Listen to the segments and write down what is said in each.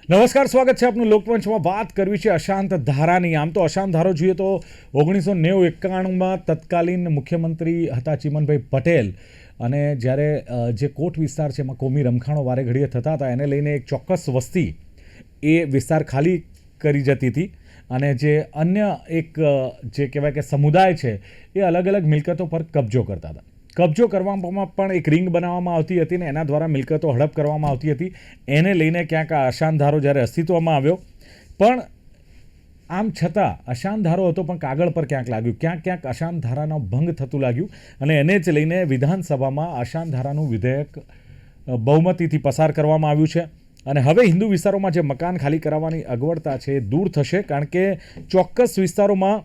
નમસ્કાર, સ્વાગત છે આપનું લોકમંચમાં. વાત કરવી છે અશાંત ધારાની. આમ તો અશાંત ધારો જોઈએ તો 1991માં તત્કાલીન મુખ્યમંત્રી હતા ચીમનભાઈ પટેલ, અને જ્યારે જે કોટ વિસ્તાર છે એમાં કોમી રમખાણો વારે ઘડીએ થતા હતા, એને લઈને એક ચોક્કસ વસ્તી એ વિસ્તાર ખાલી કરી જતી હતી, અને જે અન્ય એક જે કહેવાય કે સમુદાય છે એ અલગ અલગ મિલકતો પર કબજો કરતા હતા. કબજો કરવામાં પણ એક રિંગ બનાવવામાં આવતી હતી ને એના દ્વારા મિલકતો હડપ કરવામાં આવતી હતી. એને લઈને ક્યાંક આ અશાંત ધારો જ્યારે અસ્તિત્વમાં આવ્યો, પણ આમ છતાં અશાંત ધારો હતો પણ કાગળ પર ક્યાંક લાગ્યું, ક્યાંક અશાંત ધારાનો ભંગ થતું લાગ્યું, અને એને જ લઈને વિધાનસભામાં અશાંત ધારાનું વિધેયક બહુમતીથી પસાર કરવામાં આવ્યું છે. અને હવે હિન્દુ વિસ્તારોમાં જે મકાન ખાલી કરાવવાની અગવડતા છે એ દૂર થશે, કારણ કે ચોક્કસ વિસ્તારોમાં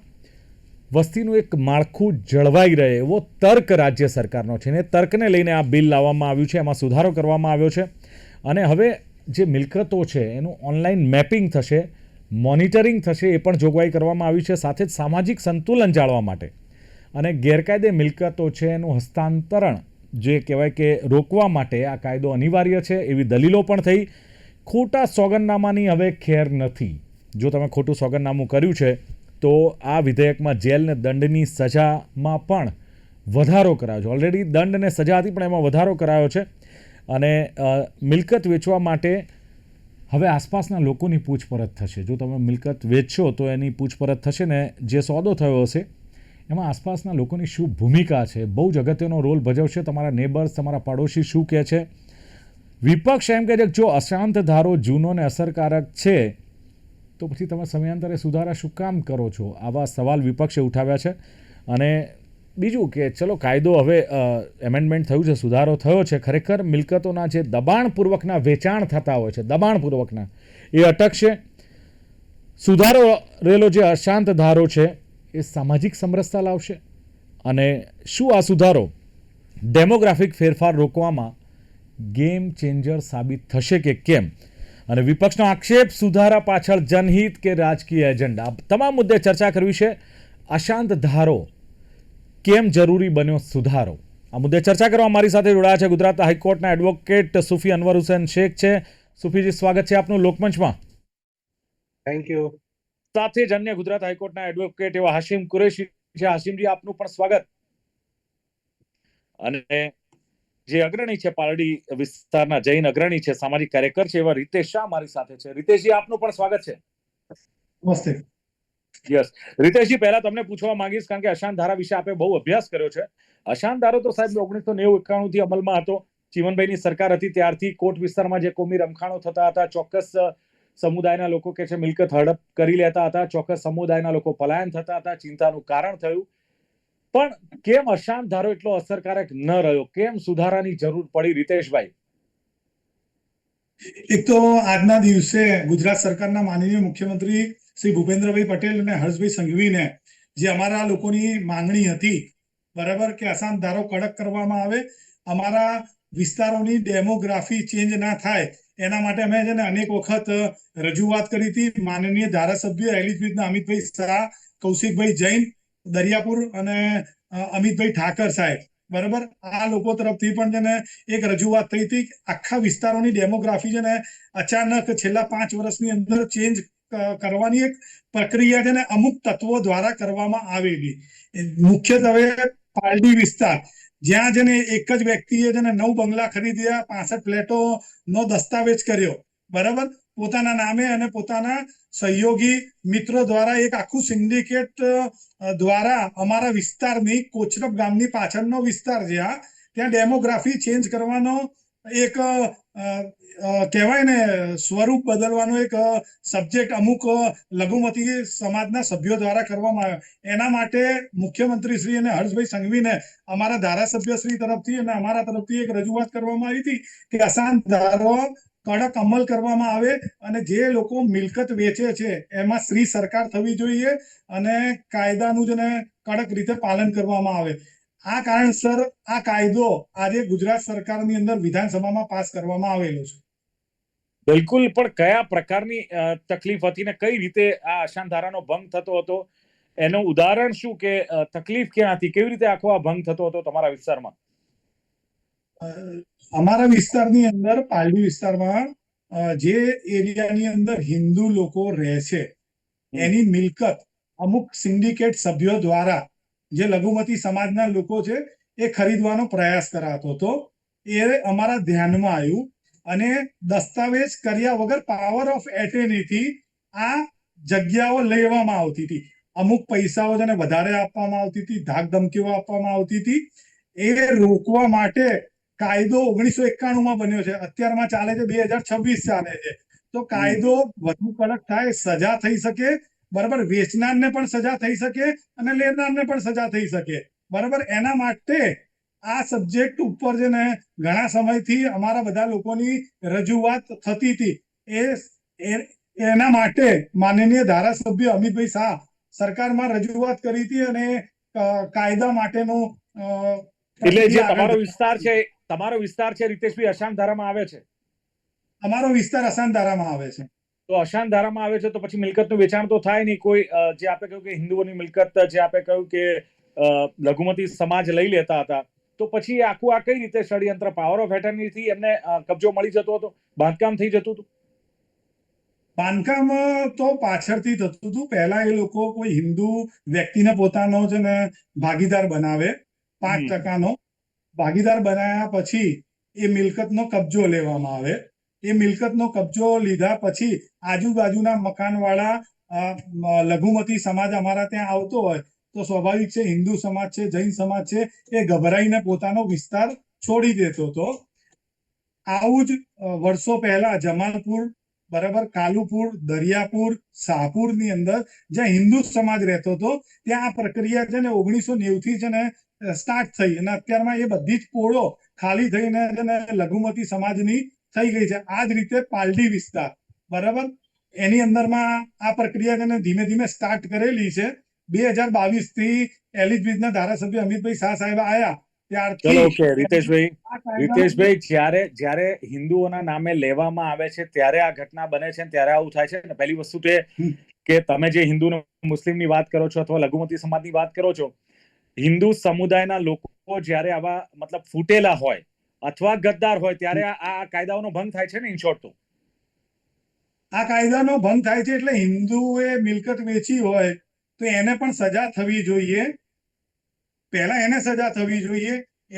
વસ્તીનું એક માળખું જળવાઈ રહે એવો તર્ક રાજ્ય સરકારનો છે, ને તર્કને લઈને આ બિલ લાવવામાં આવ્યું છે, એમાં સુધારો કરવામાં આવ્યો છે. અને હવે જે મિલકતો છે એનું ઓનલાઈન મેપિંગ થશે, મોનિટરિંગ થશે, એ પણ જોગવાઈ કરવામાં આવી છે. સાથે જ સામાજિક સંતુલન જાળવવા માટે અને ગેરકાયદે મિલકતો છે એનું હસ્તાંતરણ જે કહેવાય કે રોકવા માટે આ કાયદો અનિવાર્ય છે, એવી દલીલો પણ થઈ. ખોટા સોગંદનામાની હવે ખેર નથી. જો તમે ખોટું સોગંદનામું કર્યું છે તો આ વિધેયકમાં જેલ ને દંડની સજામાં પણ વધારો કરાયો છે. ઓલરેડી દંડ અને સજા હતી પણ એમાં વધારો કરાયો છે. અને મિલકત વેચવા માટે હવે આસપાસના લોકોની પૂછપરછ થશે. જો તમે મિલકત વેચશો તો એની પૂછપરછ થશે, ને જે સોદો થયો હશે એમાં આસપાસના લોકોની શું ભૂમિકા છે, બહુ જ અગત્યનો રોલ ભજવશે. તમારા નેબર્સ, તમારા પડોશી શું કહે છે. વિપક્ષ એમ કહે છે કે જો અશાંત ધારો જૂનો ને અસરકારક છે તો પછી તમે સમયાંતરે સુધારા શું કામ કરો છો? આવા સવાલ વિપક્ષે ઉઠાવ્યા છે. અને બીજું કે ચલો કાયદો હવે એમેન્ડમેન્ટ થયું છે, સુધારો થયો છે, ખરેખર મિલકતોના જે દબાણપૂર્વકના વેચાણ થતા હોય છે, દબાણપૂર્વકના, એ અટકશે. સુધારો રહેલો જે અશાંત ધારો છે એ સામાજિક સમરસતા લાવશે. અને શું આ સુધારો ડેમોગ્રાફિક ફેરફાર રોકવામાં ગેમ ચેન્જર સાબિત થશે કે કેમ? અને વિપક્ષનો આક્ષેપ, સુધારા પાછળ જનહિત કે રાજકીય એજન્ડા, તમામ મુદ્દે ચર્ચા કરવી છે. અશાંત ધારો કેમ જરૂરી બન્યો સુધારો, આ મુદ્દે ચર્ચા કરવા મારી સાથે જોડાયા છે ગુજરાત હાઈકોર્ટના એડવોકેટ સુફી અનવર હુસૈન શેખ છે. સુફીજી, સ્વાગત છે આપનું લોકમંચમાં. Thank you. સાથે જ અન્ય ગુજરાત હાઈકોર્ટના એડવોકેટ એવા હાશિમ કુરેશી છે. હાશિમજી, આપનું પણ સ્વાગત. અને જે અગ્રણી છે પાલડી વિસ્તારના જૈન અગ્રણી છે, સામાજિક કાર્યકર છે, એવા રીતેશ શાહ મારી સાથે છે. રીતેશજી, આપનું પણ સ્વાગત છે. નમસ્તે. યસ. રીતેશજી, પહેલા તમને પૂછવા માંગીશ, કારણ કે અશાંત ધારા વિશે આપે બહુ અભ્યાસ કર્યો છે. અશાંત ધારો તો સાહેબ 1991 થી અમલમાં હતો. ચીમનભાઈની સરકાર હતી ત્યારથી કોટ વિસ્તારમાં જે કોમી રમખાણો થતા હતા, ચોક્કસ સમુદાયના લોકો કે છે મિલકત હડપ કરી લેતા હતા, ચોક્કસ સમુદાયના લોકો પલાયન થતા હતા, ચિંતાનું કારણ થયું. પણ કેમ અશાંત ધારો એટલો અસરકારક ન રહ્યો? કેમ સુધારાની જરૂર પડી, રીતેશભાઈ? એક તો આજના દિવસે ગુજરાત સરકારના માનનીય મુખ્યમંત્રી શ્રી ભૂપેન્દ્રભાઈ પટેલ અને હર્ષભાઈ સંઘવીને જે અમારા લોકોની માંગણી હતી, બરાબર, કે અશાંત ધારો કડક કરવામાં આવે, અમારા વિસ્તારોની ડેમોગ્રાફી ચેન્જ ના થાય એના માટે અમે છે ને અનેક વખત રજૂઆત કરી હતી. માનનીય ધારાસભ્ય એલિઝબેથના અમિતભાઈ શાહ, કૌશિકભાઈ જૈન દરિયાપુર અને અમિતભાઈ ઠાકર સાહેબ, બરાબર, આ લોકો તરફથી પણ છે ને એક રજૂઆત થઈ હતી. આખા વિસ્તારોની ડેમોગ્રાફી છે ને અચાનક છેલ્લા 5 વર્ષની અંદર ચેન્જ કરવાની એક પ્રક્રિયા છે ને અમુક તત્વો દ્વારા કરવામાં આવેલી. મુખ્યત્વે પાલડી વિસ્તાર, જ્યાં છે ને એક જ વ્યક્તિએ છે ને 9 બંગલા ખરીદ્યા, 65 ફ્લેટો નો દસ્તાવેજ કર્યો, બરાબર, પોતાના નામે અને પોતાના સહયોગી મિત્રો દ્વારા એક આખું સિન્ડિકેટ દ્વારા અમારા વિસ્તારની કોચરબ ગામની પાછળનો વિસ્તાર છે, ત્યાં ડેમોગ્રાફી ચેન્જ કરવાનો એક કહેવાય ને સ્વરૂપ બદલવાનો એક સબ્જેક્ટ અમુક લઘુમતી સમાજના સભ્યો દ્વારા કરવામાં આવ્યો. એના માટે મુખ્યમંત્રી શ્રી અને હર્ષભાઈ સંઘવીને અમારા ધારાસભ્ય શ્રી તરફથી અને અમારા તરફથી એક રજૂઆત કરવામાં આવી હતી કે અશાંત ધારો કડક અમલ કરવામાં આવે અને જે લોકો મિલકત વેચે છે એમાં શ્રી સરકાર થવી જોઈએ અને કાયદાનું જ કડક રીતે પાલન કરવામાં આવે. આ કારણસર આ કાયદો આજે ગુજરાત સરકારની અંદર વિધાનસભામાં પાસ કરવામાં આવેલો છે. બિલકુલ, પણ કયા પ્રકારની તકલીફ હતી ને કઈ રીતે આ અશાંત ધારાનો ભંગ થતો હતો, એનું ઉદાહરણ શું, કે તકલીફ ક્યાં હતી, કેવી રીતે આખો આ ભંગ થતો હતો તમારા વિસ્તારમાં? અમારા વિસ્તારની અંદર પાલડી વિસ્તારમાં જે એરિયાની અંદર હિન્દુ લોકો રહે છે એની મિલકત અમુક સિન્ડિકેટ સભ્યો દ્વારા જે લઘુમતી સમાજના લોકો છે એ ખરીદવાનો પ્રયાસ કરાતો હતો. એ અમારા ધ્યાનમાં આવ્યું અને દસ્તાવેજ કર્યા વગર પાવર ઓફ એટર્નીથી આ જગ્યાઓ લેવામાં આવતી હતી. અમુક પૈસાઓ જેને વધારે આપવામાં આવતી હતી, ધાક ધમકીઓ આપવામાં આવતી હતી. એ રોકવા માટે કાયદો 1991 બન્યો છે. અત્યારમાં ચાલે છે 2026 ચાલે છે. તો કાયદો વધુ કડક થાય, સજા થઈ શકે, બરાબર, વેચનારને પણ સજા થઈ શકે અને લેનારને પણ સજા થઈ શકે, બરાબર. એના માટે આ સબ્જેક્ટ ઉપર છે ને ઘણા સમયથી અમારા બધા લોકોની રજૂઆત થતી હતી. એના માટે માનનીય ધારાસભ્ય અમિતભાઈ શાહ સરકારમાં રજૂઆત કરી હતી અને કાયદા માટેનું એટલે જે તમારો વિસ્તાર છે રીતેશભાઈ અશાંત ધારામાં આવે છે. અમારો વિસ્તાર અશાંત ધારામાં આવે છે. તો અશાંત ધારામાં આવે છે તો પછી મિલકતનું વેચાણ તો થાય નહીં. કોઈ જે આપે કહ્યું કે હિન્દુઓની મિલકત, જે આપે કહ્યું કે લઘુમતી સમાજ લઈ લેતા હતા, તો પછી આખું આ કઈ રીતે ષડયંત્ર, પાવર ઓફ એટર્નીથી એમને કબજો મળી જતો હતો, બાંધકામ થઈ જતું હતું? બાંધકામ તો પાછળથી થતું હતું. પહેલા એ લોકો કોઈ હિન્દુ વ્યક્તિને પોતાનો છે ને ભાગીદાર બનાવે, 5% ભાગીદાર બનાવ્યા પછી એ મિલકતનો કબજો લેવામાં આવે. એ મિલકતનો કબજો લીધા પછી આજુબાજુના મકાનવાળા લઘુમતી સમાજ અમારા ત્યાં આવતો હોય તો સ્વાભાવિક છે હિન્દુ સમાજ છે, જૈન સમાજ છે, એ ગભરાઈને પોતાનો વિસ્તાર છોડી દેતો હતો. આવું જ વર્ષો પહેલા જમાલપુર, બરાબર, કાલુપુર, દરિયાપુર, શાહપુરની અંદર જ્યાં હિન્દુ સમાજ રહેતો હતો ત્યાં આ પ્રક્રિયા છે ને 1990 થી છે ને સ્ટાર્ટ થઈ અને અત્યારમાં એ બધી જ પોળો ખાલી થઈને છે ને લઘુમતી સમાજની થઈ ગઈ છે. આ જ રીતે પાલડી વિસ્તાર, બરાબર, એની અંદરમાં આ પ્રક્રિયા છે ને ધીમે ધીમે સ્ટાર્ટ કરેલી છે. 2022 થી એલિઝબ્રિજના ધારાસભ્ય અમિતભાઈ શાહ સાહેબ આવ્યા ત્યારથી રીતેશભાઈ, જ્યારે હિન્દુઓના નામે લેવામાં આવે છે ત્યારે આ ઘટના બને છે, ત્યારે આવું થાય છે ને. પહેલી વસ્તુ તે કે તમે જે હિન્દુ મુસ્લિમની વાત કરો છો અથવા લઘુમતી સમાજની વાત કરો છો, હિન્દુ સમુદાયના લોકો જ્યારે આવા મતલબ ફૂટેલા હોય અથવા ગદ્દાર હોય ત્યારે આ કાયદાઓનો ભંગ થાય છે ને. ઇન શોર્ટ તો આ કાયદાનો ભંગ થાય છે એટલે હિન્દુએ મિલકત વેચી હોય તો એને પણ સજા થવી જોઈએ. પહેલા એને સજા થવી જોઈએ.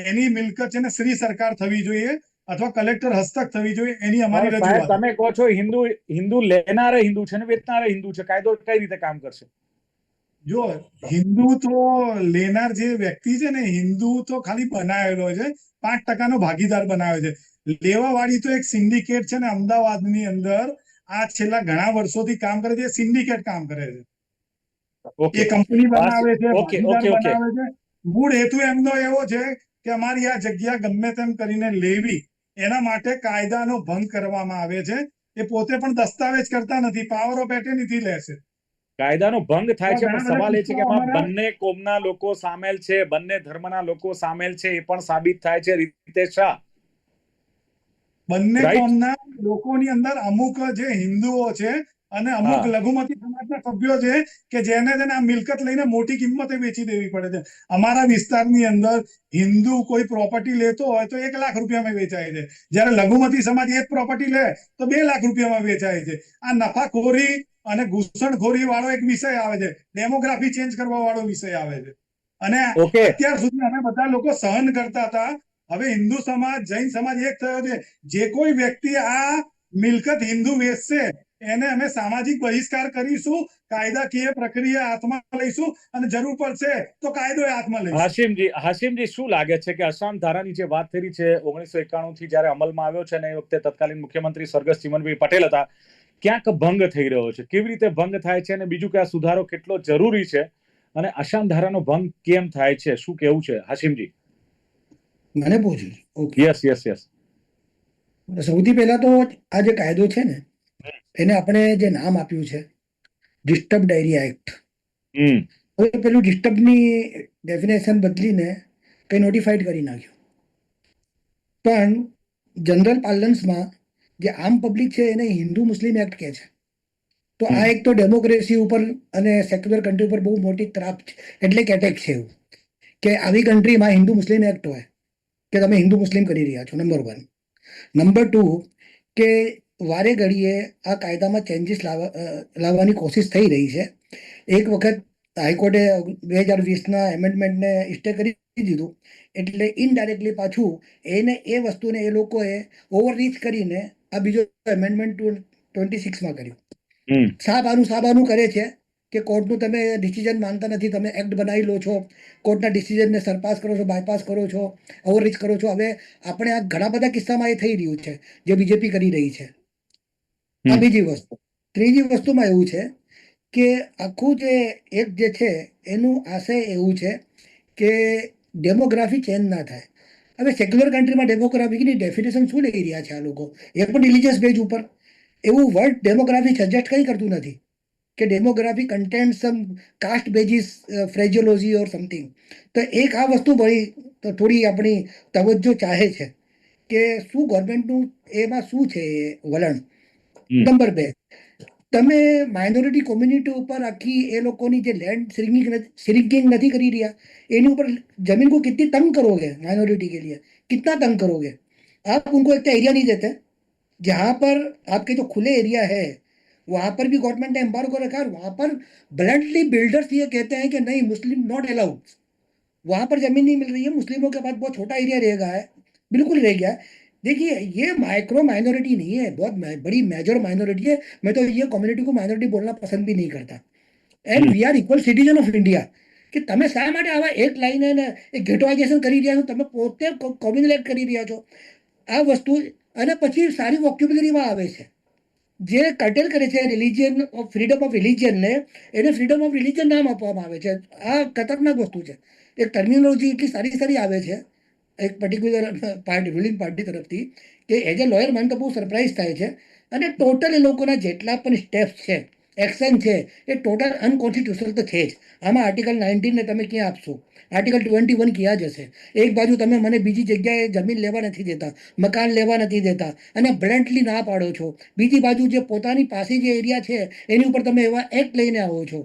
એની મિલકત છે ને શ્રી સરકાર થવી જોઈએ અથવા કલેક્ટર હસ્તક થવી જોઈએ. એની અમારી રજૂઆત. તમે કહો છો હિન્દુ લેનારે હિન્દુ છે ને વેચનારે હિન્દુ છે, કાયદો કઈ રીતે કામ કરશે? જો હિન્દુ તો લેનાર જે વ્યક્તિ છે ને, હિન્દુ તો ખાલી બનાવેલો છે, 5% ભાગીદાર બનાવે છે. લેવા વાળી તો એક સિન્ડિકેટ છે ને અમદાવાદની અંદર આ છેલ્લા ઘણા વર્ષોથી કામ કરે છે. સિન્ડિકેટ કામ કરે છે. એ કંપની બનાવે છે, ભાગીદાર બનાવે છે. મૂળ હેતુ એમનો એવો છે કે અમારી આ જગ્યા ગમે તેમ કરીને લેવી, એના માટે કાયદાનો ભંગ કરવામાં આવે છે. એ પોતે પણ દસ્તાવેજ કરતા નથી, પાવર ઓફ એટર્નીથી લે છે. કાયદાનો ભંગ થાય છે, પણ સવાલ એ છે કે એમાં બંને કોમના લોકો સામેલ છે, બંને ધર્મના લોકો સામેલ છે, એ પણ સાબિત થાય છે. રીતેશ શાહ, બંને કોમના લોકોની અંદર અમુક જે હિન્દુઓ છે અને અમુક લઘુમતી સમાજના સભ્યો છે કે જેને આ મિલકત લઈને મોટી કિંમતે વેચી દેવી પડે છે. અમારા વિસ્તારની અંદર હિન્દુ કોઈ પ્રોપર્ટી લેતો હોય તો 1 લાખ રૂપિયામાં વેચાય છે, જ્યારે લઘુમતી સમાજ એક પ્રોપર્ટી લે તો 2 લાખ રૂપિયામાં વેચાય છે. આ નફાખોરી અને ઘૂસણખોરી વાળો એક વિષય આવે છે, ડેમોગ્રાફી ચેન્જ કરવા વાળો વિષય આવે છે. અને અત્યાર સુધી અમે બધા લોકો સહન કરતા હતા. હવે હિન્દુ સમાજ, જૈન સમાજ એક થયો છે. જે કોઈ વ્યક્તિ આ મિલકત હિન્દુ વેચશે એને અમે સામાજિક બહિષ્કાર કરીશું, કાયદાકીય પ્રક્રિયા હાથમાં લઈશું અને જરૂર પડશે તો કાયદો હાથમાં લઈશું. હાશિમજી, શું લાગે છે કે અશાંત ધારાની જે વાત થઈ છે 1991 થી જ્યારે અમલમાં આવ્યો છે ને એ વખતે તત્કાલીન મુખ્યમંત્રી સ્વર્ગસ્થ ચિમનભાઈ પટેલ હતા, ક્યાંક ભંગ થઈ રહ્યો છે? કેવી રીતે ભંગ થાય છે અને બીજું કે આ સુધારો કેટલો જરૂરી છે અને અશાંત ધારાનો ભંગ કેમ થાય છે? શું કેવું છે હાશિમજી? મને પૂછ્યું. યસ. સૌથી પહેલા તો આ જે કાયદો છે ને એને આપણે જે નામ આપ્યું છે ડિસ્ટર્બ્ડ એરિયા એક્ટ. હવે પેલું ડિસ્ટર્બની ડેફિનેશન બદલીને કંઈ નોટિફાઈડ કરી નાખ્યું. પણ જનરલ પાર્લન્સમાં જે આમ પબ્લિક છે એને હિન્દુ મુસ્લિમ એક્ટ કહે છે. તો આ એક તો ડેમોક્રેસી ઉપર અને સેક્યુલર કન્ટ્રી ઉપર બહુ મોટી ત્રાપ છે, એટલે કે એટેક છે એવું કે આવી કન્ટ્રીમાં હિન્દુ મુસ્લિમ એક્ટ હોય કે તમે હિન્દુ મુસ્લિમ કરી રહ્યા છો. નંબર 1. નંબર 2 કે વારે ઘડીએ આ કાયદામાં ચેન્જીસ લાવવાની કોશિશ થઈ રહી છે. એક વખત હાઈકોર્ટે 2020ના એમેન્ડમેન્ટને સ્ટે કરી દીધું, એટલે ઇનડાયરેક્ટલી પાછું એ વસ્તુને એ લોકોએ ઓવરરીચ કરીને આ બીજો એમેન્ડમેન્ટ 26માં કર્યું. સાબાનું કરે છે કે કોર્ટનું તમે ડિસિઝન માનતા નથી, તમે એક્ટ બનાવી લો છો, કોર્ટના ડિસિઝનને સરપાસ કરો છો, બાયપાસ કરો છો, ઓવરરીચ કરો છો. હવે આપણે આ ઘણા બધા કિસ્સામાં એ થઈ રહ્યું છે જે બીજેપી કરી રહી છે. આ બીજી વસ્તુ. ત્રીજી વસ્તુમાં એવું છે કે આખું એક જે છે એનું આશય એવું છે કે ડેમોગ્રાફી ચેન્જ ના થાય. હવે સેક્યુલર કન્ટ્રીમાં ડેમોગ્રાફીની ડેફિનેશન શું લઈ રહ્યા છે આ લોકો? એ પણ રિલિજિયસ બેઝ ઉપર. એવું વર્ડ ડેમોગ્રાફી સજેસ્ટ કંઈ કરતું નથી કે demography content some caste basis phraseology or something. તો એક આ વસ્તુ ભળી તો થોડી આપણી તવજ્જો ચાહે છે કે શું ગવર્મેન્ટનું એમાં શું છે વલણ. નંબર 2, તમે માઇનોરિટી કોમ્યુનિટી ઉપર આખી એ લોકોની જે लैंड श्रिंकिंग नहीं करी रिया, एनी ऊपर जमीन को कितनी तंग करोगे माइनॉरिटी के लिए, कितना तंग करोगे आप? उनको एक एरिया नहीं देते जहां पर आपके जो खुले एरिया है वहां पर भी गवर्नमेंट ने एम्बार्गो रखा है. वहां पर ब्लंटली बिल्डर्स ये कहते हैं कि नहीं, मुस्लिम नॉट अलाउड. वहां पर जमीन नहीं मिल रही है, मुस्लिमों के पास बहुत छोटा एरिया रह गया है, बिल्कुल रह गया है. देखिए, ये माइक्रो माइनॉरिटी नहीं है, बहुत बड़ी मेजर माइनॉरिटी है. मैं तो ये कम्युनिटी को माइनॉरिटी बोलना पसंद भी नहीं करता. And we are equal citizen of India. કે તમે શા માટે આવા એક લાઈને એક ગેટોઇઝેશન કરી રહ્યા છો? તમે પોતે કોમ્યુનલ એક્ટ કરી રહ્યા છો આ વસ્તુ. અને પછી સારી વોક્યુબલરીમાં આવે છે જે કટેલ કરે છે રિલિજિયન ઓફ ફ્રીડમ ઓફ રિલિજિયનને, એને ફ્રીડમ ઓફ રિલિજિયન નામ આપવામાં આવે છે. આ ખતરનાક વસ્તુ છે. એક ટર્મિનોલોજી એટલી સારી આવે છે એક પર્ટિક્યુલર પાર્ટી, રૂલિંગ પાર્ટી તરફથી, કે એઝ એ લોયર મને તો બહુ સરપ્રાઇઝ થાય છે. અને ટોટલ એ લોકોના જેટલા પણ સ્ટેપ્સ છે, એક્શન છે, એ ટોટલ અનકોન્સ્ટિટ્યુશનલ તો છે જ. આમાં આર્ટિકલ 19 ને તમે ક્યાં આપશો? આર્ટિકલ 21 ક્યાં જશે? એક બાજુ તમે મને બીજી જગ્યાએ જમીન લેવા નથી દેતા, મકાન લેવા નથી દેતા અને બ્લન્ટલી ના પાડો છો. બીજી બાજુ જે પોતાની પાસે જે એરિયા છે એની ઉપર તમે એવા એક્ટ લઈને આવો છો.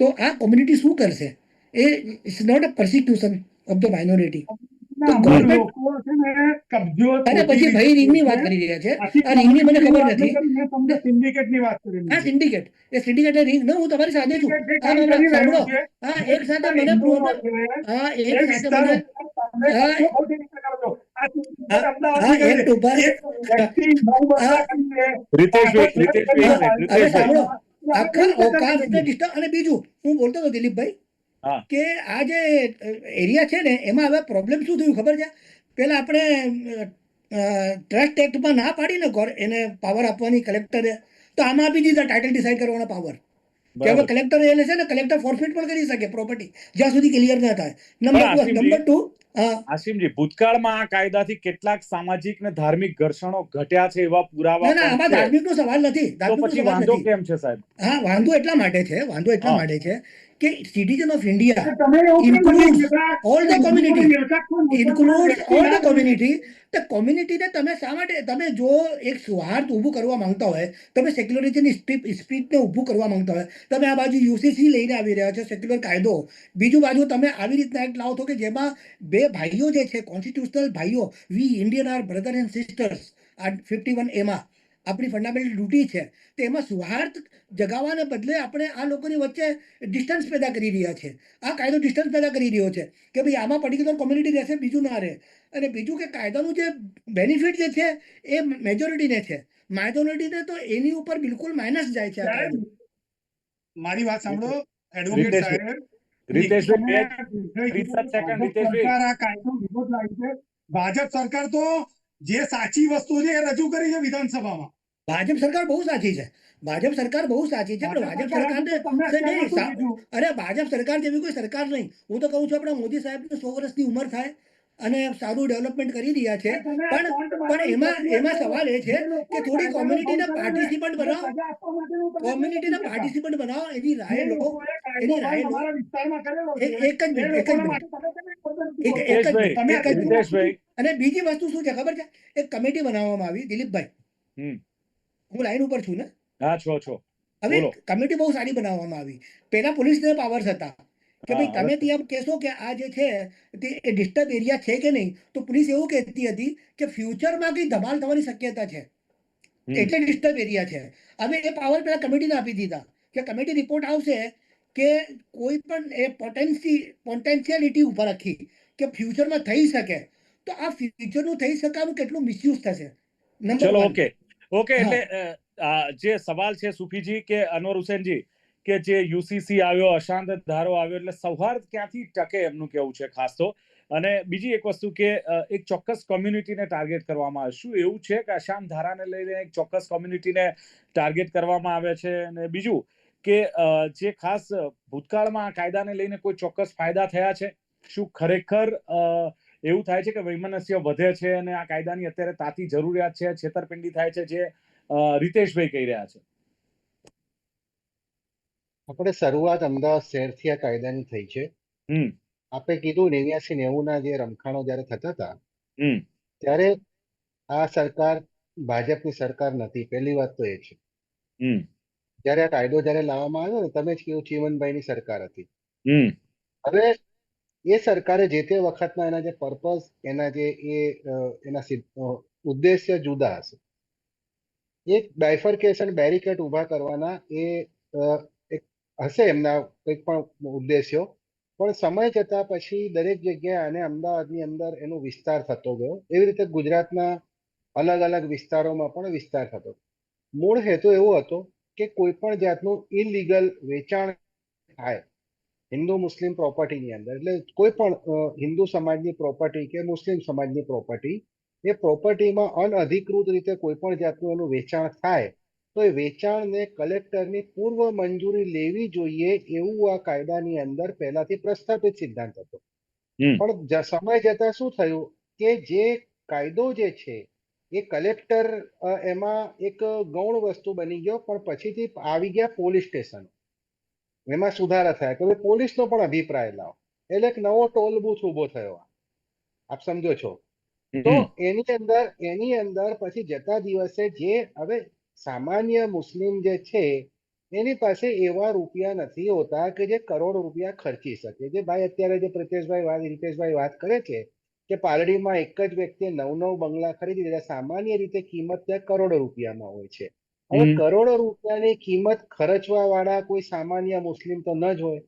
તો આ કોમ્યુનિટી શું કરશે? એ it's not a persecution of the minority. તો ગવર્મેન્ટ અને પછી ભાઈ રિંગની વાત કરી રહ્યા છે. આ રિંગની મને ખબર નથી. સિન્ડિકેટની વાત કરી. હા, સિન્ડિકેટ. એ સિન્ડિકેટ રિંગ ન, હું તમારી સાથે છું. હા, સાંભળો. હા, એક સાથે મને પ્રોબ્લેમ. હા, એક સાથે મને. હા, એક્ટ ઉપર. હવે સાંભળો, આખા ઓકાતને ડિસ્ટર્બ. અને બીજું હું બોલતો હતો દિલીપભાઈ કે આ જે એરિયા છે ને એમાં હવે પ્રોબ્લેમ શું થયું ખબર છે? પેલા આપણે ટ્રસ્ટ એક્ટમાં ના પાડીને એને પાવર આપવાની કલેક્ટરે, તો આમાં આપી દીધા ટાઇટલ ડિસાઇડ કરવાનો પાવર. કે હવે કલેક્ટર એને છે ને, કલેક્ટર ફોરફિટ પણ કરી શકે પ્રોપર્ટી જ્યાં સુધી ક્લિયર ના થાય. નંબર 2. આસિમજી, ભૂતકાળમાં આ કાયદાથી કેટલાક સામાજિક ને ધાર્મિક ઘર્ષણો ઘટ્યા છે એવા પુરાવા ના, આમાં ધાર્મિકનો સવાલ નથી. વાંધો કેમ છે સાહેબ? હા, વાંધો એટલા માટે છે કે citizen of India includes all the community. તો કોમ્યુનિટીને તમે શા માટે, તમે જો એક સૌહાર્દ ઊભું કરવા માંગતા હોય, તમે સેક્યુલરિટીની સ્પિરિટને ઊભું કરવા માંગતા હોય, તમે આ બાજુ યુસીસી લઈને આવી રહ્યા છો, સેક્યુલર કાયદો. બીજું બાજુ તમે આવી રીતના એક્ટ લાવો છો કે જેમાં બે ભાઈઓ જે છે, કોન્સ્ટિટ્યુશનલ ભાઈઓ, we Indian are brother and sisters. આ 51A માં આપણી ફંડામેન્ટલ ડ્યુટી છે. તો એમાં સૌહાર્દ જગાવવાને બદલે આપણે આ લોકોની વચ્ચે ડિસ્ટન્સ પેદા કરી રહ્યા છે. આ કાયદો ડિસ્ટન્સ પેદા કરી રહ્યો છે કે ભાઈ આમાં પર્ટિક્યુલર કોમ્યુનિટી રહેશે, બીજું ના રહે. અને બીજું કે કાયદાનું જે બેનિફિટ જે છે એ મેજોરિટીને છે, માઇનોરિટીને તો એની ઉપર બિલકુલ માઇનસ જાય છે. આ કાયદો. મારી વાત સાંભળો એડવોકેટ સાહેબ. ભાજપ સરકાર તો જે સાચી વસ્તુ છે એ રજૂ કરી છે વિધાનસભામાં. ભાજપ સરકાર બહુ સાચી છે. ભાજપ સરકાર બહુ સાચી છે, પણ ભાજપ સરકારને અરે ભાજપ સરકાર જેવી કોઈ સરકાર નહીં. હું તો કહું છું આપણા મોદી સાહેબને 100 વર્ષની ઉંમર થાય અને સારું ડેવલપમેન્ટ કરી રહ્યા છે. પણ એમાં સવાલ એ છે કે થોડી કોમ્યુનિટીને પાર્ટિસિપન્ટ બનાવો, એની રાય લો. અને બીજી વસ્તુ શું છે ખબર છે? એક કમિટી બનાવવામાં આવી. દિલીપભાઈ, હું લાઈન ઉપર છું ને? હા, છો. હવે કમિટી બહુ સારી બનાવવામાં આવી. પેલા પોલીસને પાવર્સ હતા કે ભાઈ તમે ત્યાં કહેશો કે આ જે છે તે ડિસ્ટર્બ એરિયા છે કે નહીં, તો પોલીસ એવું કહેતી હતી કે ફ્યુચરમાં કઈ ધમાલ થવાની શક્યતા છે. એટલે ડિસ્ટર્બ એરિયા છે. હવે એ પાવર પેલા કમિટીને આપી દીધા કે કમિટી રિપોર્ટ આવશે કે કોઈ પણ એ પોટેન્શિયાલિટી ઉપર રાખી કે ફ્યુચરમાં થઈ શકે, તો આ ફ્યુચરનું થઈ શકાનું કેટલું મિસયુઝ થશે. નંબર ચલો, 1. ઓકે. હા, એટલે જે સવાલ છે સુફીજી કે અનવર હુસેનજી, કે જે યુસીસી આવ્યો, અશાંત ધારો આવ્યો, એટલે સૌહાર્દ ક્યાંથી ટકે એમનું કેવું છે ખાસ તો. અને બીજી એક વસ્તુ કે એક ચોક્કસ કોમ્યુનિટીને ટાર્ગેટ કરવામાં આવે, શું એવું છે કે અશાંત ધારાને લઈને એક ચોક્કસ કોમ્યુનિટીને ટાર્ગેટ કરવામાં આવે છે? અને બીજું કે જે ખાસ ભૂતકાળમાં આ કાયદાને લઈને કોઈ ચોક્કસ ફાયદા થયા છે? શું ખરેખર એવું થાય છે કે વૈમનસ્ય વધે છે અને આ કાયદાની અત્યારે તાતી જરૂરિયાત છે, છેતરપિંડી થાય છે, જે રીતેશભાઈ કહી રહ્યા છે? આપણે શરૂઆત અમદાવાદ શહેરથી આ કાયદાની થઈ છે. આપણે કીધું 89-90 ના જે રમખાણો જયારે થતા હતા ત્યારે આ સરકાર ભાજપની સરકાર નથી. પહેલી વાત તો એ છે. જયારે આ કાયદો જયારે લાવવામાં આવ્યો ને, તમે જ કહ્યું ચીમનભાઈની સરકાર હતી. હવે એ સરકારે જે તે વખતના એના જે પર્પઝ, એના જે એના ઉદ્દેશ્ય જુદા હશે. એક બાયફર્કેશન, બેરિકેડ ઉભા કરવાના એ એક હશે એમના કંઈક પણ ઉદ્દેશ્યો, પણ સમય જતા પછી દરેક જગ્યાએ અને અમદાવાદની અંદર એનો વિસ્તાર થતો ગયો. એવી રીતે ગુજરાતના અલગ અલગ વિસ્તારોમાં પણ વિસ્તાર થતો. મૂળ હેતુ એવો હતો કે કોઈ પણ જાતનું ઇલીગલ વેચાણ થાય હિન્દુ મુસ્લિમ પ્રોપર્ટીની અંદર, એટલે કોઈ પણ હિન્દુ સમાજની પ્રોપર્ટી કે મુસ્લિમ સમાજની પ્રોપર્ટી, એ પ્રોપર્ટીમાં અનઅધિકૃત રીતે કોઈ પણ જાતનું એનું વેચાણ થાય તો એ વેચાણને કલેક્ટરની પૂર્વ મંજૂરી લેવી જોઈએ, એવું આ કાયદાની અંદર પહેલાથી પ્રસ્થાપિત સિદ્ધાંત હતો. પણ સમય જતા શું થયું કે જે કાયદો જે છે એ કલેક્ટર એમાં એક ગૌણ વસ્તુ બની ગયો, પણ પછીથી આવી ગયા પોલીસ સ્ટેશન. એમાં સુધારા થયા કે પોલીસનો પણ અભિપ્રાય લાવો, એટલે એક નવો ટોલ બૂથ ઉભો થયો. આપ સમજો છો? તો એની અંદર પછી જતા દિવસે જે હવે સામાન્ય મુસ્લિમ જે છે એની પાસે એવા રૂપિયા નથી હોતા કે જે કરોડ રૂપિયા ખર્ચી શકે. જે ભાઈ અત્યારે જે રીતેશભાઈ વાત કરે છે કે પાલડીમાં એક જ વ્યક્તિએ 9 બંગલા ખરીદી દીધા, સામાન્ય રીતે કિંમત ત્યાં કરોડો રૂપિયામાં હોય છે. હવે કરોડો રૂપિયાની કિંમત ખર્ચવા વાળા કોઈ સામાન્ય મુસ્લિમ તો ન જ હોય.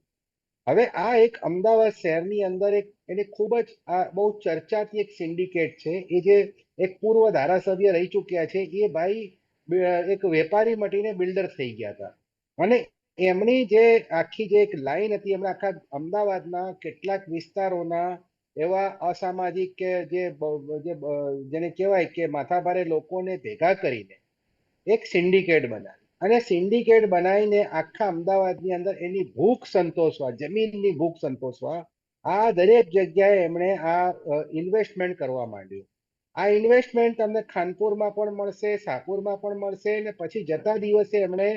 હવે આ એક અમદાવાદ શહેરની અંદર એની ખૂબ જ આ બહુ ચર્ચાતી એક સિન્ડિકેટ છે. એ જે એક પૂર્વ ધારાસભ્ય રહી ચૂક્યા છે, એ ભાઈ એક વેપારી મટીને બિલ્ડર થઈ ગયા હતા. અને એમની જે આખી જે એક લાઈન હતી, એમણે આખા અમદાવાદના કેટલાક વિસ્તારોના એવા અસામાજિક કે જેને કહેવાય કે માથાભારે લોકોને ભેગા કરીને એક સિન્ડિકેટ બનાવી. અને સિન્ડિકેટ બનાવીને આખા અમદાવાદની અંદર એની ભૂખ સંતોષવા, જમીનની ભૂખ સંતોષવા આ દરેક જગ્યાએ એમણે આ ઇન્વેસ્ટમેન્ટ કરવા માંડ્યું. આ ઇન્વેસ્ટમેન્ટ તમને ખાનપુરમાં પણ મળશે, શાહપુરમાં પણ મળશે, અને પછી જતા દિવસે એમણે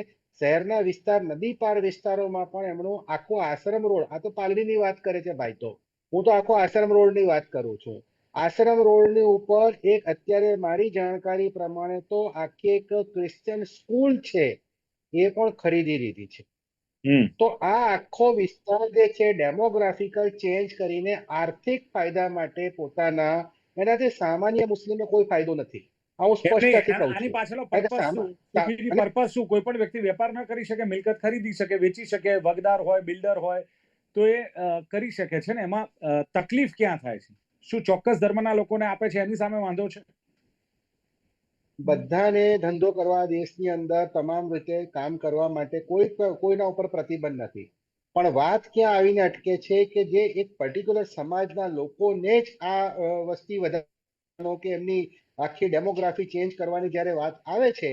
શહેરના વિસ્તાર, નદી પાર વિસ્તારોમાં પણ એમનો આખો આશ્રમ રોડ, આ તો પાલડીની વાત કરે છે ભાઈ, તો હું તો આખો આશ્રમ રોડની વાત કરું છું. આશ્રમ રોડની ઉપર એક અત્યારે મારી જાણકારી પ્રમાણે તો આખી એક ક્રિશ્ચિયન સ્કૂલ છે એ પણ ખરીદી લીધી છે. તો આ આખો વિસ્તાર જે છે ડેમોગ્રાફિકલ ચેન્જ કરીને આર્થિક ફાયદા માટે પોતાના, એનાથી સામાન્ય મુસ્લિમને કોઈ ફાયદો નથી. હું સ્પષ્ટથી કહું આની છું. પાછળનો પર્પસ શું? કોઈ પણ વ્યક્તિ વેપાર ન કરી શકે, મિલકત ખરીદી શકે, વેચી શકે, વગદાર હોય, બિલ્ડર હોય તો એ કરી શકે છે ને. એમાં તકલીફ ક્યાં થાય છે? શું ચોક્કસ ધર્મના લોકોને આપે છે એની સામે વાંધો છે? બધાને ધંધો કરવા, દેશની અંદર તમામ રીતે કામ કરવા માટે કોઈના ઉપર પ્રતિબંધ નથી. પણ વાત ક્યાં આવીને અટકે છે કે જે એક પર્ટિક્યુલર સમાજના લોકોને જ આ વસ્તી વધારવાનો કે એમની આખી ડેમોગ્રાફી ચેન્જ કરવાની જ્યારે વાત આવે છે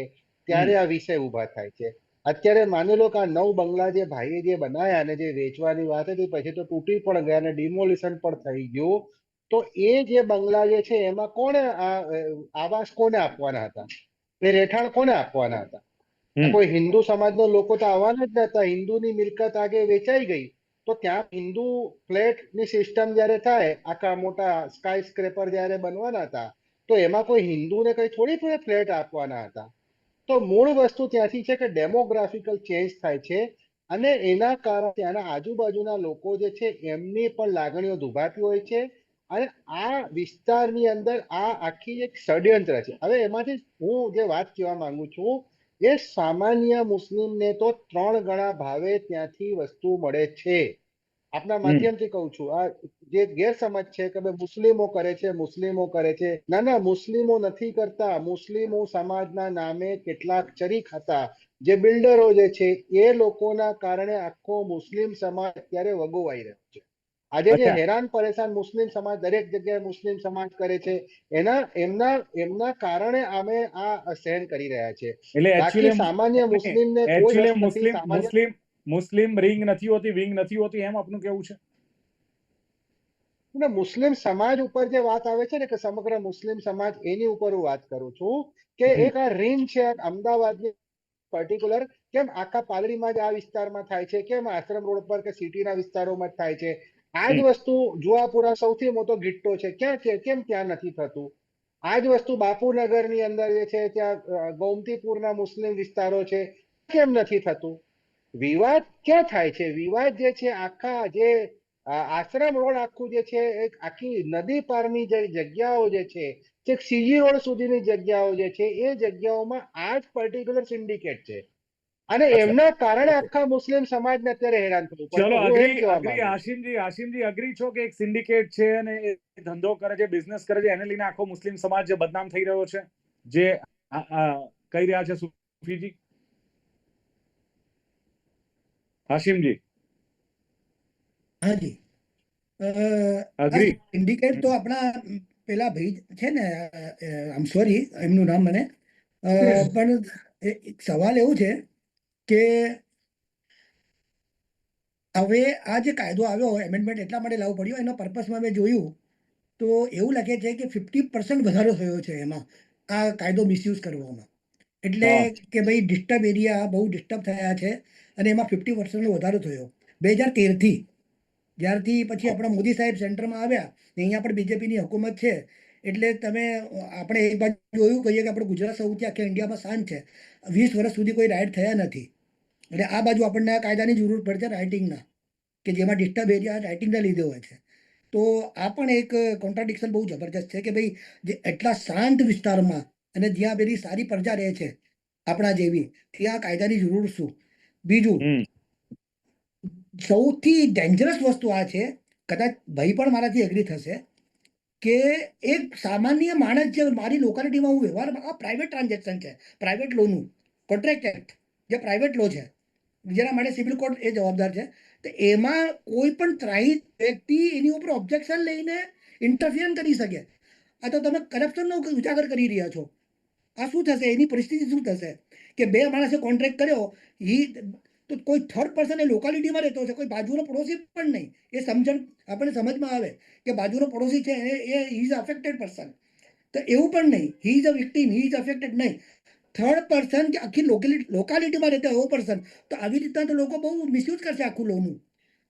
ત્યારે આ વિષય ઉભા થાય છે. અત્યારે માની લો કે આ 9 બંગલા જે ભાઈએ જે બનાવ્યા અને જે વેચવાની વાત હતી, પછી તો તૂટી પણ ગયા અને ડિમોલિશન પણ થઈ ગયું. તો એ જે બંગલા જે છે એમાં કોને આવાસ કોને આપવાના હતા? એ રહેઠાણ કોને આપવાના હતા? કોઈ હિન્દુ સમાજના લોકો તો આવવાના જ નતા. હિન્દુની મિલકત આગે વેચાઈ ગઈ તો ત્યાં હિન્દુ ફ્લેટની સિસ્ટમ જયારે થાય, આખા મોટા સ્કાય સ્ક્રેપર જયારે બનવાના હતા, તો એમાં કોઈ હિન્દુને કઈ થોડી ફ્લેટ આપવાના હતા. તો મૂળ વસ્તુ ત્યાંથી છે કે ડેમોગ્રાફિકલ ચેન્જ થાય છે અને એના કારણે ત્યાંના આજુબાજુના લોકો જે છે એમની પણ લાગણીઓ દુભાતી હોય છે અને આ વિસ્તારની અંદર આ આખી એક ષડયંત્ર છે. હવે એમાંથી હું જે વાત કહેવા માંગુ છું, એ સામાન્ય મુસ્લિમને તો 3 ગણા ભાવે ત્યાંથી વસ્તુ મળે છે. આપના માધ્યમથી કહું છું, આ જે ગેરસમજ છે કે ભાઈ મુસ્લિમો કરે છે, મુસ્લિમો કરે છે. ના ના, મુસ્લિમો નથી કરતા. મુસ્લિમો સમાજના નામે કેટલાક ચરીખ હતા, જે બિલ્ડરો જે છે, એ લોકોના કારણે આખો મુસ્લિમ સમાજ અત્યારે વગોવાઈ રહ્યો છે. આજે જે અચ્છા, હેરાન પરેશાન મુસ્લિમ સમાજ દરેક જગ્યાએ મુસ્લિમ સમાજ કરે છે, એમના કારણે અમે આ સહન કરી રહ્યા છે. એટલે બાકી સામાન્ય મુસ્લિમને કોઈ એકચ્યુઅલી રસ નથી. સામાન્ય મુસ્લિમ રિંગ નથી હોતી, વિંગ નથી હોતી, એમ આપનું કેવું છે? મુસ્લિમ સમાજ ઉપર જે વાત આવે છે ને, કે સમગ્ર મુસ્લિમ સમાજ, એની ઉપર હું વાત કરું છું કે એક આ રીંગ છે અમદાવાદની પર્ટિક્યુલર, કેમ આખા પાલડીમાં જ આ વિસ્તારમાં થાય છે, કેમ આશ્રમ રોડ પર કે સિટીના વિસ્તારોમાં જ થાય છે. આ જ વસ્તુ જુહાપુરા સૌથી મોટો ગિટ્ટો છે, ક્યાં છે, કેમ ત્યાં નથી થતું? આ જ વસ્તુ બાપુનગરની અંદર જે છે, ત્યાં ગોમતીપુરના મુસ્લિમ વિસ્તારો છે, કેમ નથી થતું? વિવાદ ક્યાં થાય છે? વિવાદ જે છે આખા જે આશ્રમ રોડ આખું જે છે, એક આખી નદી પારની જે જગ્યાઓ જે છે, છેક સીજી રોડ સુધીની જગ્યાઓ જે છે, એ જગ્યાઓમાં આ જ પર્ટિક્યુલર સિન્ડિકેટ છે. અને અચ્છા, એમના કારણે ઓકે. આખા મુસ્લિમ સમાજને અત્યારે હેરાન થવું પડે. ચલો, તો હું એમ અગ્રી કહેવા અગ્રી માંગુ છું. આશિમજી અગ્રી છો કે એક સિન્ડિકેટ છે અને એ ધંધો કરે છે, બિઝનેસ કરે છે, એને લઈને આખો મુસ્લિમ સમાજ જે બદનામ થઈ રહ્યો છે, જે કહી રહ્યા છે સુફીજી? હાશિમજી, હાજી. અગ્રી? ઇન્ડિકેટ તો આપણા પેલા ભાઈ છે ને, આમ સોરી એમનું નામ મને, પણ એક સવાલ એવું છે કે હવે આ જે કાયદો આવ્યો, એમેન્ડમેન્ટ એટલા માટે લાવવું પડ્યું, એના પર્પસમાં મેં જોયું તો એવું લાગે છે કે 50% વધારો થયો છે એમાં, આ કાયદો મિસયુઝ કરવામાં. એટલે હા, કે ભાઈ ડિસ્ટર્બ એરિયા બહુ ડિસ્ટર્બ થયા છે અને એમાં 50% વધારો થયો 2013થી. જ્યારથી પછી આપણા મોદી સાહેબ સેન્ટરમાં આવ્યા ને અહીંયા પણ બીજેપીની હુકુમત છે, એટલે તમે આપણે એક બાજુ જોયું કહીએ કે આપણે ગુજરાત સૌથી આખા ઇન્ડિયામાં શાંત છે, 20 વર્ષ સુધી કોઈ રાઇડ થયા નથી. એટલે આ બાજુ આપણને આ કાયદાની જરૂર પડશે રાઇટિંગના, કે જેમાં ડિસ્ટર્બ એરિયા રાઇટિંગના લીધે હોય છે. તો આ પણ એક કોન્ટ્રાડિક્શન બહુ જબરજસ્ત છે કે ભાઈ જે એટલા શાંત વિસ્તારમાં અને જ્યાં પેલી સારી પ્રજા રહે છે આપણા જેવી, ત્યાં કાયદાની જરૂર શું? બીજું, સૌથી ડેન્જરસ વસ્તુ આ છે, કદાચ ભાઈ પણ મારાથી એગ્રી થશે, કે એક સામાન્ય માણસ જે મારી લોકાલિટીમાં હું વ્યવહાર, આ પ્રાઇવેટ ટ્રાન્ઝેક્શન છે, પ્રાઇવેટ લોનું કોન્ટ્રાક્ટ એક્ટ જે પ્રાઇવેટ લો છે, જેના માટે સિવિલ કોર્ટ એ જવાબદાર છે, તો એમાં કોઈ પણ ત્રાહિત વ્યક્તિ એની ઉપર ઓબ્જેક્શન લઈને ઇન્ટરફિયર કરી શકે. આ તો તમે કરપ્શનનો ઉજાગર કરી રહ્યા છો. આ શું થશે? એની પરિસ્થિતિ શું થશે કે બે માણસે કોન્ટ્રાક્ટ કર્યો, તો કોઈ થર્ડ પર્સન એ લોકાલિટીમાં રહેતો છે, કોઈ બાજુનો પડોશી પણ નહીં. એ સમજણ આપણને સમજમાં આવે કે બાજુનો પડોશી છે એ ઇઝ અફેક્ટેડ પર્સન, તો એવું પણ નહીં, he is a victim, he is affected નહીં, થર્ડ પર્સન કે આખી લોકાલિટીમાં રહેતો એવો પર્સન. તો આવી રીતના તો લોકો બહુ મિસયુઝ કરશે આખું લોનું.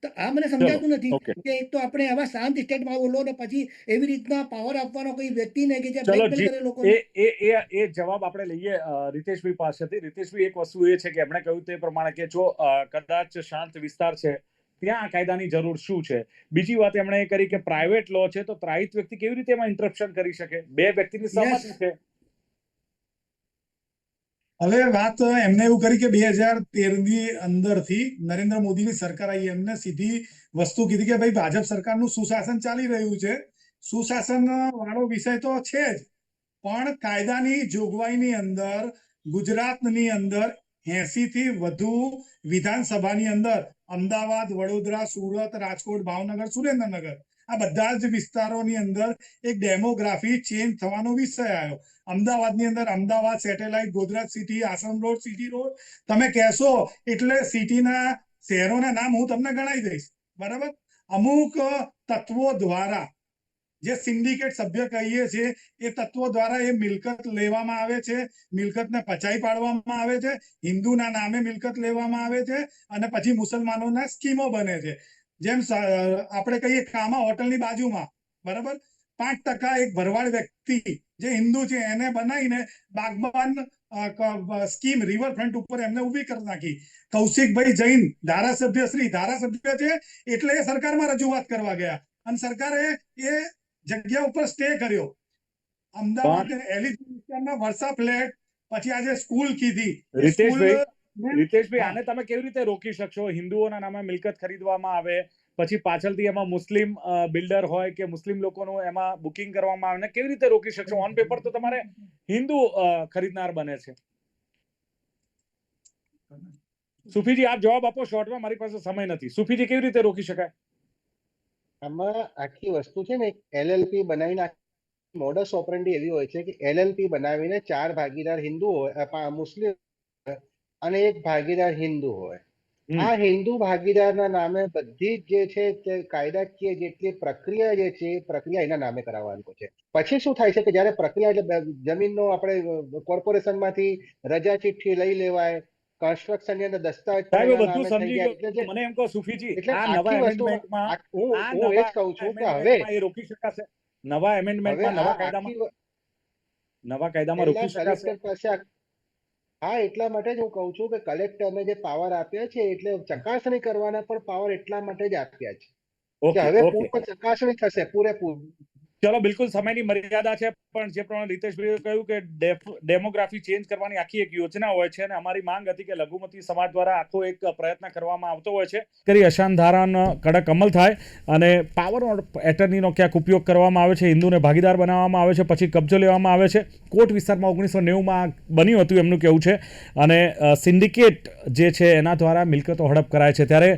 તો આ મને ચલો, સમજાતું નથી ઓકે. કે એક તો આપણે આવા શાંત સ્ટેટમાં બોલો ને પછી એવી રીતના પાવર આપવાનો કોઈ વ્યક્તિને કે જે ચલો બ્લેકમેલ જી, કરે લોકોને. એ જવાબ આપણે લઈએ રીતેશભાઈ પાસેથી. રીતેશભાઈ, એક વસ્તુ એ છે કે એમણે કહ્યું તે પ્રમાણે કે જો કદાચ શાંત વિસ્તાર છે ત્યાં આ કાયદાની જરૂર શું છે. બીજી વાત એમણે એ કરી કે પ્રાઇવેટ લો છે તો ત્રાહિત વ્યક્તિ કેવી રીતે એમાં ઇન્ટરપ્શન કરી શકે? બે વ્યક્તિની યસ. સહમતિ છે. હવે વાત એમને એવું કરી કે 2013ની અંદરથી નરેન્દ્ર મોદીની સરકાર આવી, એમને સીધી વસ્તુ કીધી કે ભાઈ ભાજપ સરકારનું સુશાસન ચાલી રહ્યું છે. સુશાસન વાળો વિષય તો છે જ, પણ કાયદાની જોગવાઈની અંદર ગુજરાતની અંદર 80 થી વધુ વિધાનસભાની અંદર અમદાવાદ, વડોદરા, સુરત, રાજકોટ, ભાવનગર, સુરેન્દ્રનગર, આ બધા જ વિસ્તારોની અંદર એક ડેમોગ્રાફી ચેન્જ થવાનો વિષય આવ્યો. અમદાવાદની અંદર અમદાવાદ સેટેલાઇટ, ગોધરા સિટી, આશ્રમ રોડ, સિટી રોડ, તમે કહેશો એટલે સિટીના શહેરોના નામ હું તમને ગણાવી દઈશ. બરાબર? અમુક તત્વો દ્વારા, જે સિન્ડિકેટ સભ્ય કહીએ છીએ, એ તત્વો દ્વારા એ મિલકત લેવામાં આવે છે, મિલકતને પચાવી પાડવામાં આવે છે, હિન્દુના નામે મિલકત લેવામાં આવે છે અને પછી મુસલમાનોના સ્કીમો બને છે. જેમ આપણે કહીએ કામા હોટલની બાજુમાં, બરાબર, 5% એક ભરવાડ વ્યક્તિ જે હિન્દુ છે એને બનાવીને બાગબાન સ્કીમ રિવરફ્રન્ટ ઉપર એમને ઉભી કરી નાખી. કૌશિકભાઈ જૈન ધારાસભ્ય છે એટલે એ સરકારમાં રજૂઆત કરવા ગયા અને સરકારે એ જગ્યા ઉપર સ્ટે કર્યો. અમદાવાદ એલિઝાબેથના વર્ષા ફ્લેટ, પછી આજે સ્કૂલ કીધી. રીતેશભાઈ, આને તમે કેવી રીતે રોકી શકશો? હિન્દુઓના નામે મિલકત ખરીદવામાં આવે, પછી પાછળથી એમાં મુસ્લિમ બિલ્ડર હોય કે મુસ્લિમ લોકોનું એમાં બુકિંગ કરવામાં આવે, કેવી રીતે રોકી શકશો? ઓન પેપર તો તમારે હિન્દુ ખરીદનાર બને છે. સુફીજી, આપ જવાબ આપો શોર્ટમાં, મારી પાસે સમય નથી. સુફીજી, કેવી રીતે રોકી શકાય? આમાં આખી વસ્તુ છે ને, એલએલપી બનાવીને મોડસ ઓપરેન્ડી એવી હોય છે કે એલએલપી બનાવીને 4 ભાગીદાર હિન્દુ હોય, મુસ્લિમ અને 1 ભાગીદાર હિન્દુ હોય. આ હિન્દુ ભાગીદારના નામે બધી જ જે છે તે કાયદાકીય જેટલી પ્રક્રિયા જે છે એ પ્રક્રિયા એના નામે કરાવવાનું છે. પછી શું થાય છે કે જ્યારે પ્રક્રિયા એટલે જમીનનો આપણે કોર્પોરેશનમાંથી રજા ચિઠ્ઠી લઈ લેવાય, કન્સ્ટ્રક્શન ની અંદર દસ્તાવેજ બધું સમજી ગયો. મને એમ કહો સુફીજી, આ નવા એમેન્ડમેન્ટમાં હું એ જ કહું છું કે હવે એ રોકી શકાશે? નવા એમેન્ડમેન્ટમાં નવા કાયદામાં રોકી શકાશે? હા, એટલા માટે જ હું કહું છું કે કલેક્ટરને જે પાવર આપ્યા છે એટલે ચકાસણી કરવાના પણ પાવર એટલા માટે જ આપ્યા છે કે હવે પૂર્ણ ચકાસણી થશે પૂરેપૂરી. ચલો, બિલકુલ સમયની મર્યાદા છે, પણ જે પ્રમાણે રીતેશભાઈએ કહ્યું કે ડેમોગ્રાફી ચેન્જ કરવાની આખી એક યોજના હોય છે, અને અમારી માંગ હતી કે લઘુમતી સમાજ દ્વારા આખો એક પ્રયત્ન કરવામાં આવતો હોય છે કરી અશાંત ધારાનો કડક અમલ થાય અને પાવર ઓફ એટર્નીનો ક્યાંક ઉપયોગ કરવામાં આવે છે, હિન્દુને ભાગીદાર બનાવવામાં આવે છે, પછી કબજો લેવામાં આવે છે. કોટ વિસ્તારમાં 1990માં બન્યું હતું એમનું કહેવું છે, અને સિન્ડિકેટ જે છે એના દ્વારા મિલકતો હડપ કરાય છે. ત્યારે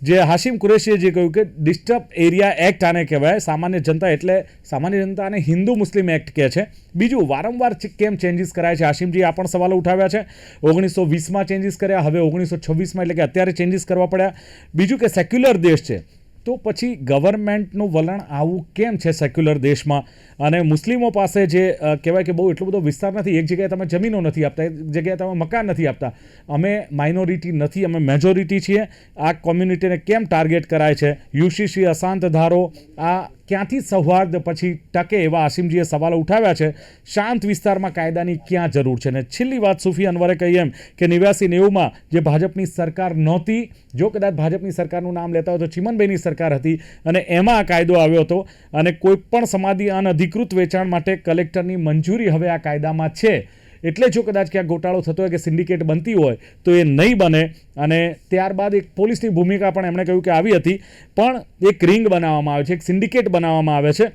જે હાશિમ કુરેશીએ જે કહ્યું કે ડિસ્ટર્બ એરિયા એક્ટ આને કહેવાય. સામાન્ય જનતા એટલે સામાન્ય જનતા અને હિન્દુ મુસ્લિમ એક્ટ કહે છે. બીજું, વારંવાર કેમ ચેન્જીસ કરાય છે? હાશિમજી આ પણ સવાલો ઉઠાવ્યા છે. 1920માં ચેન્જીસ કર્યા, હવે 1926માં, એટલે કે અત્યારે ચેન્જીસ કરવા પડ્યા. બીજું કે સેક્યુલર દેશ છે તો પછી ગવર્મેન્ટનું વલણ આવું કેમ છે સેક્યુલર દેશમાં? અને મુસ્લિમો પાસે જે કહેવાય કે બહુ એટલો બધો વિસ્તાર નથી, એક જગ્યાએ તમે જમીનો નથી આપતા, એક જગ્યાએ તમે મકાન નથી આપતા. અમે માઇનોરિટી નથી, અમે મેજોરિટી છીએ. આ કોમ્યુનિટીને કેમ ટાર્ગેટ કરાય છે? યુસીસી, અશાંત ધારો, આ ક્યાંથી સૌહાર્દ પછી ટકે? એવા આસિમજીએ સવાલો ઉઠાવ્યા છે. શાંત વિસ્તારમાં કાયદાની ક્યાં જરૂર છે? અને છેલ્લી વાત સુફી અનવરે કહી એમ કે 89-90માં જે ભાજપની સરકાર નહોતી, જો કદાચ ભાજપની સરકારનું નામ લેતા હોય તો ચીમનભાઈની સરકાર હતી, અને એમાં આ કાયદો આવ્યો હતો, અને કોઈ પણ સમાધિ અનધિકૃત વેચાણ માટે કલેક્ટરની મંજૂરી હવે આ કાયદામાં છે. એટલે જો કદાચ ક્યાંક ગોટાળો થતો હોય કે સિન્ડિકેટ બનતી હોય તો એ નહીં બને. અને ત્યારબાદ એક પોલીસની ભૂમિકા પણ એમણે કહ્યું કે આવી હતી, પણ એક રિંગ બનાવવામાં આવે છે, એક સિન્ડિકેટ બનાવવામાં આવે છે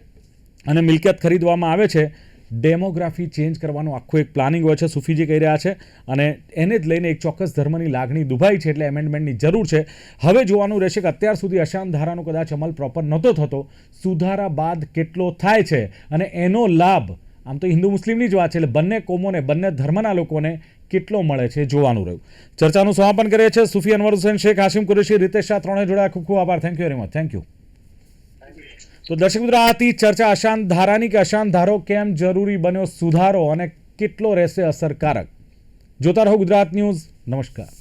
અને મિલકત ખરીદવામાં આવે છે. ડેમોગ્રાફી ચેન્જ કરવાનું આખું એક પ્લાનિંગ હોય છે, સુફીજી કહી રહ્યા છે, અને એને જ લઈને એક ચોક્કસ ધર્મની લાગણી દુભાઈ છે, એટલે એમેન્ડમેન્ટની જરૂર છે. હવે જોવાનું રહેશે કે અત્યાર સુધી અશાંત ધારાનો કદાચ અમલ પ્રોપર નહોતો થતો, સુધારા બાદ કેટલો થાય છે, અને એનો લાભ આમ તો હિન્દુ મુસ્લિમની જ વાત છે, એટલે બંને કોમોને, બંને ધર્મના લોકોને કેટલો મળે છે જોવાનું રહ્યું. ચર્ચાનું સમાપન કરીએ છીએ. સુફી અનવર હુસૈન શેખ, હાશિમ કુરેશી, રીતેશ શાહ, ત્રણે જોડાયા. ખૂબ ખૂબ આભાર. Thank you very much. Thank you. તો દર્શક મિત્રો, આ હતી ચર્ચા અશાંત ધારાની કે અશાંત ધારો કેમ જરૂરી બન્યો સુધારો અને કેટલો રહેશે અસરકારક. જોતા રહો ગુજરાત ન્યૂઝ. નમસ્કાર.